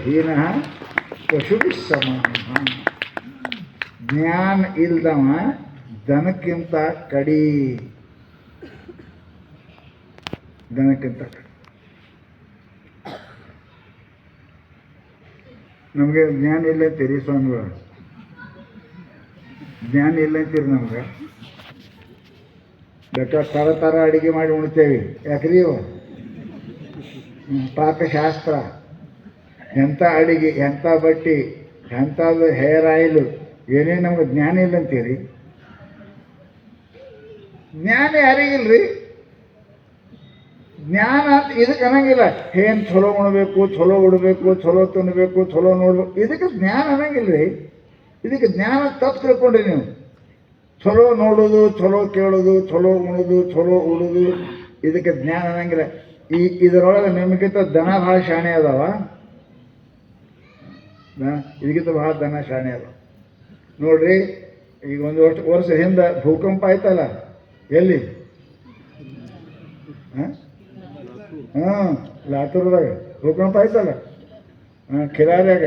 ಹೀನ ಪಶುಭಿ ಸಮಾನ. ಜ್ಞಾನ ಇಲ್ದವ ದನಕ್ಕಿಂತ ಕಡಿ, ದನಕ್ಕಿಂತ ಕಡಿ. ನಮಗೆ ಜ್ಞಾನ ಇಲ್ಲ ಅಂತೀರಿ ಸ್ವಾಮಿಗಳು, ಜ್ಞಾನ ಇಲ್ಲ ಅಂತೀರಿ ನಮ್ಗೆ. ಬೇಕಾದ್ರೆ ಥರ ಅಡುಗೆ ಮಾಡಿ ಉಣ್ತೇವೆ, ಯಾಕ್ರಿ ಇವು ಪಾಕಶಾಸ್ತ್ರ. ಎಂಥ ಅಡುಗೆ, ಎಂಥ ಬಟ್ಟೆ, ಎಂಥದ್ದು ಹೇರ್ ಆಯಿಲು, ಏನೇನು ನಮ್ಗೆ ಜ್ಞಾನ ಇಲ್ಲ ಅಂತೀರಿ. ಜ್ಞಾನ ಯಾರಿಗಿಲ್ರಿ? ಜ್ಞಾನ ಅಂತ ಇದಕ್ಕೆ ಅನ್ನಂಗಿಲ್ಲ. ಏನು ಚಲೋ ಉಣ್ಬೇಕು, ಚಲೋ ಉಡಬೇಕು, ಚಲೋ ತಿನ್ನಬೇಕು, ಚಲೋ ನೋಡ್ಬೇಕು, ಇದಕ್ಕೆ ಜ್ಞಾನ ಅನ್ನಂಗಿಲ್ಲ ರೀ. ಇದಕ್ಕೆ ಜ್ಞಾನ ತಪ್ಪು ತಿಳ್ಕೊಂಡ್ರಿ ನೀವು. ಚಲೋ ನೋಡೋದು, ಚಲೋ ಕೇಳೋದು, ಚಲೋ ಉಣೋದು, ಚಲೋ ಉಡೋದು, ಇದಕ್ಕೆ ಜ್ಞಾನ ಅನ್ನಂಗಿಲ್ಲ. ಇದರೊಳಗೆ ನಿಮಗಿಂತ ದನ ಭಾಳ ಶಾಣೆ ಅದಾವ, ಇದಕ್ಕಿಂತ ಭಾಳ ದನ ಶಾಣೆ ಅದಾವ ನೋಡ್ರಿ. ಈಗ ಒಂದು ವರ್ಷ ಹಿಂದೆ ಭೂಕಂಪ ಆಯ್ತಲ್ಲ, ಎಲ್ಲಿ? ಲಾತೂರ್ದಾಗ ಭೂಕಂಪ ಆಯ್ತಲ್ಲ, ಖಿಲಾರ್ಯಾಗ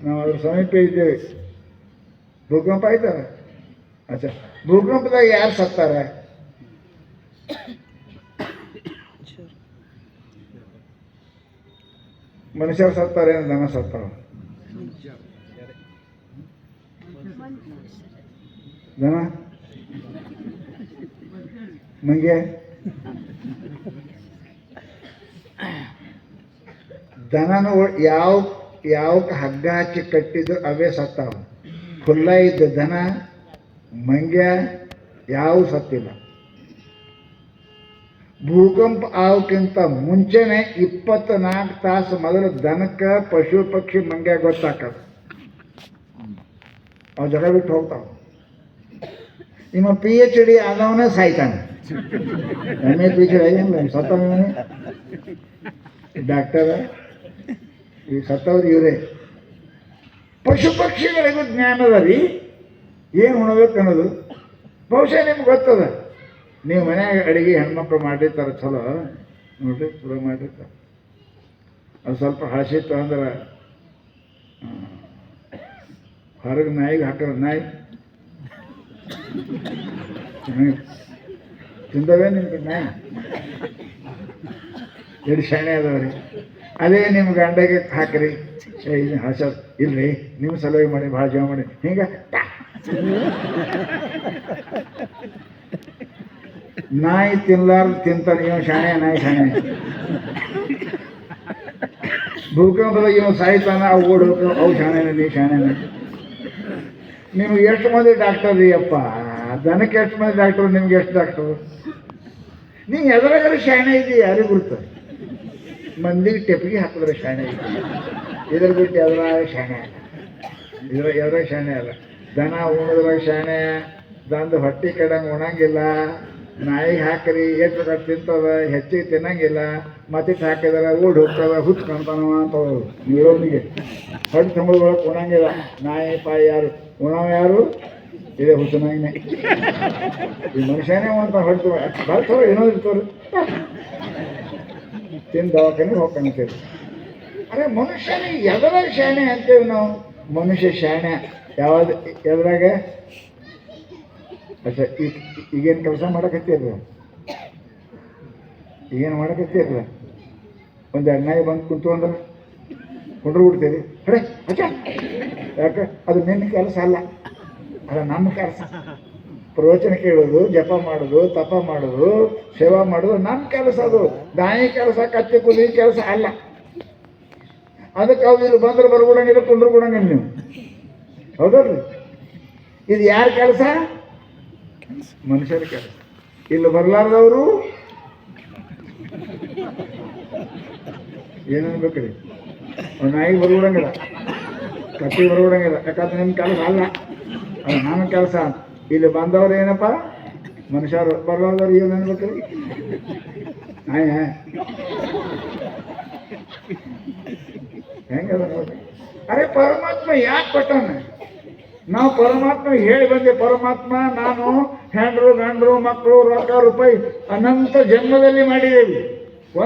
ನಾವು ಅದ್ರ ಸಮೀಪ ಇದ್ದೇವೆ. ಭೂಕಂಪ ಆಯ್ತಲ್ಲ. ಅಚ್ಚಾ, ಭೂಕಂಪದಾಗ ಯಾರು ಸತ್ತಾರ? ಮನುಷ್ಯರು ಸತ್ತಾರೆ, ದನ ಸತ್ತಾರ? ದನ ಮಂಗೆ ದನನು ಯಾವಕ್ಕೆ ಹಗ್ಗ ಹಚ್ಚಿ ಕಟ್ಟಿದ್ದು ಅವೇ ಸತ್ತಾವ. ಖುಲ್ಲ ಇದ್ದ ದನ ಮಂಗ್ಯ ಯಾವ ಸತ್ತಿಲ್ಲ. ಭೂಕಂಪ ಆಗೋಕ್ಕಿಂತ ಮುಂಚೆನೆ 24 ತಾಸು ಮೊದಲು ದನಕ್ಕೆ ಪಶು ಪಕ್ಷಿ ಮಂಗ್ಯ ಗೊತ್ತಾಕದು. ಅವು ಜಗ ಬಿಟ್ಟು ಹೋಗ್ತಾವ. ನಿಮ್ಮ PhD ಆದವನೇ ಸಾಯ್ತಾನೆ. MA PhD ಆಗಿಲ್ಲ, ಸತ್ತವನೇ ಡಾಕ್ಟರ್. ಈ ಸತ್ತವ್ರು ಇವರೇ. ಪಶು ಪಕ್ಷಿಗಳಿಗೂ ಜ್ಞಾನ ಅದ ರೀ, ಏನು ಉಣಬೇಕು ಅನ್ನೋದು. ಬಹುಶಃ ನಿಮ್ಗೆ ಗೊತ್ತದ. ನೀವು ಮನ್ಯಾಗ ಅಡುಗೆ ಹೆಣ್ಮಕ್ಳು ಮಾಡಿರ್ತಾರೆ, ಚಲೋ ನೋಡ್ರಿ, ಚಲೋ ಮಾಡಿರ್ತಾರೆ. ಅದು ಸ್ವಲ್ಪ ಹಸಿತ್ತು ಅಂದ್ರೆ ಹೊರಗೆ ನಾಯಿಗೆ ಹಾಕೋದು. ನಾಯಿ ತಿಂದವೇ ನಿಮ್ಗೆ ನಾಯಿ? ಎಷ್ಟು ಶಾಣೆ ಅದಾವ್ರಿ. ಅದೇ ನಿಮ್ಮ ಗಂಡಗೆ ಹಾಕ್ರಿ, ಇದು ಹಸ ಇಲ್ರಿ, ನಿಮ್ಮ ಸಲುವಾಗಿ ಮಾಡಿ, ಭಾಳ ಜೀವ ಮಾಡಿ, ಹಿಂಗೆ ನಾಯಿ ತಿನ್ಲಾರ್ದು ತಿಂತಾನೆ. ಇವ ಶಾಣೆ, ನಾಯಿ ಶಾಣೆ. ಭೂಕಂಪದಾಗ ಇವ ಸಾಯ್ತಾನ, ಅವು ಓಡೋಕೆ, ಅವು ಶಾಣೆನ, ನೀ ಶಾಣೆನ. ನಿಮ್ಗೆ ಎಷ್ಟು ಮಂದಿ ಡಾಕ್ಟರ್ ರೀ ಅಪ್ಪ? ದನಕ್ಕೆ ಎಷ್ಟು ಮಂದಿ ಡಾಕ್ಟ್ರು, ನಿಮ್ಗೆ ಎಷ್ಟು ಡಾಕ್ಟ್ರು? ನೀವು ಎದುರಾಗಾರ ಶಾಣೆ ಇದ್ದೀವಿ, ಯಾರಿಗೆ ಗುರುತ? ಮಂದಿಗೆ ಟೆಪ್ಪಿಗೆ ಹಾಕಿದ್ರೆ ಶಾಣೆ ಇದೆ. ಇದ್ರ ಬಿಟ್ಟು ಎದುರಾಗ ಶಾಣೆ ಅಲ್ಲ, ಎದುರಾಗ ಶಾಣೆ ಅಲ್ಲ. ದನ ಉಣಿದ್ರಾಗ ಶಾಣೆ, ದಂದು ಹೊಟ್ಟೆ ಕೆಡಂಗೆ ಉಣಂಗಿಲ್ಲ. ನಾಯಿಗೆ ಹಾಕ್ರಿ, ಎಷ್ಟು ಕಟ್ಟು ತಿಂತದ, ಹೆಚ್ಚಿಗೆ ತಿನ್ನಂಗಿಲ್ಲ. ಮತ್ತಿಟ್ಟು ಹಾಕಿದಾರೆ ಓಡಿ ಹೋಗ್ತದ, ಹುಚ್ಚು ಕಾಣ್ತಾನವ ಅಂತ ನೀರೋನಿಗೆ. ಹೊಟ್ಟೆ ತುಂಬಳೊಳಗೆ ಉಣಂಗಿಲ್ಲ. ನಾಯಿ ಪಾಯಿ ಯಾರು ಉಣವ? ಯಾರು? ಇದೇ ಹುಚ್ಚನಾಗಿನೇ. ಈ ಮನುಷ್ಯನೇ ಉಣ್ತಾನೆ ಹೊಟ್ಟೆ ಬರ್ತವ್ರು, ಏನೋ ಇರ್ತವ್ರು, ತಿಂದು ದವಾಖಾನೆ ಹೋಗ್ಕೊಂತೀವಿ. ಅರೆ ಮನುಷ್ಯನಿಗೆ ಎದರಾಗ ಶಾಣೆ ಅಂತೇವಿ ನಾವು. ಮನುಷ್ಯ ಶಾಣೆ ಯಾವ್ದು ಎದ್ರಾಗ? ಅಚ್ಚಾ, ಈಗೇನು ಕೆಲಸ ಮಾಡಕತ್ತೀರಲ್ಲ, ಈಗೇನು ಮಾಡಕತ್ತೀರಲ್ಲ, ಒಂದು ನಾಯಿ ಬಂದು ಕುಂತು ಅಂದ್ರೆ ಕುಂಡ್ರು ಬಿಡ್ತೀರಿ. ಅರೆ ಅಚ್ಚ, ಯಾಕೆ? ಅದು ನಿನ್ನ ಕೆಲಸ ಅಲ್ಲ, ಅದು ನಮ್ಮ ಕೆಲಸ. ಪ್ರವಚನ ಕೇಳೋದು, ಜಪ ಮಾಡೋದು, ತಪ ಮಾಡೋದು, ಸೇವಾ ಮಾಡೋದು ನಮ್ಮ ಕೆಲಸ. ಅದು ನಾಯಿ ಕೆಲಸ, ಕತ್ತೆ ಕುದಿ ಕೆಲಸ ಅಲ್ಲ. ಅದಕ್ಕೆ ಅವ್ರು ಇಲ್ಲಿ ಬಂದ್ರೆ ಬರ್ಬಿಡಂಗಿಲ್ಲ, ಕುಂಡ್ರು ಬಿಡಂಗಿಲ್ಲ ನೀವು, ಹೌದಲ್ರಿ? ಇದು ಯಾರ ಕೆಲಸ? ಮನುಷ್ಯರ ಕೆಲಸ. ಇಲ್ಲಿ ಬರಲಾರ್ದವರು ಏನನ್ಬೇಕ್ರಿ? ಅವ್ರು ನಾಯಿಗೆ ಬರ್ಬಿಡಂಗಿಲ್ಲ, ಕತ್ತಿಗೆ ಬರ್ಬಿಡಂಗಿಲ್ಲ, ಯಾಕಂದ್ರೆ ನಿಮ್ಮ ಕೆಲಸ ಅಲ್ಲ, ಅದು ನಮ್ಮ ಕೆಲಸ. ಇಲ್ಲಿ ಬಂದವ್ರು ಏನಪ್ಪ? ಮನುಷ್ಯರು. ಬರಲಾರ್ದವ್ರು ಏನು ಅನ್ಬೇಕ್ರಿ? ನಾಯಿ ಹೆಂಗದ ನೋಡಿ. ಅರೆ ಪರಮಾತ್ಮ ಯಾಕೆ ಕೊಟ್ಟಾನೆ? ನಾವು ಪರಮಾತ್ಮ ಹೇಳಿ ಬಂದೆ. ಪರಮಾತ್ಮ ನಾನು ಹೆಂಡ್ರು ಗಂಡ್ರು ಮಕ್ಕಳು ರೊಕ್ಕ ರೂಪಾಯಿ ಅನಂತ ಜನ್ಮದಲ್ಲಿ ಮಾಡಿದ್ದೇವೆ.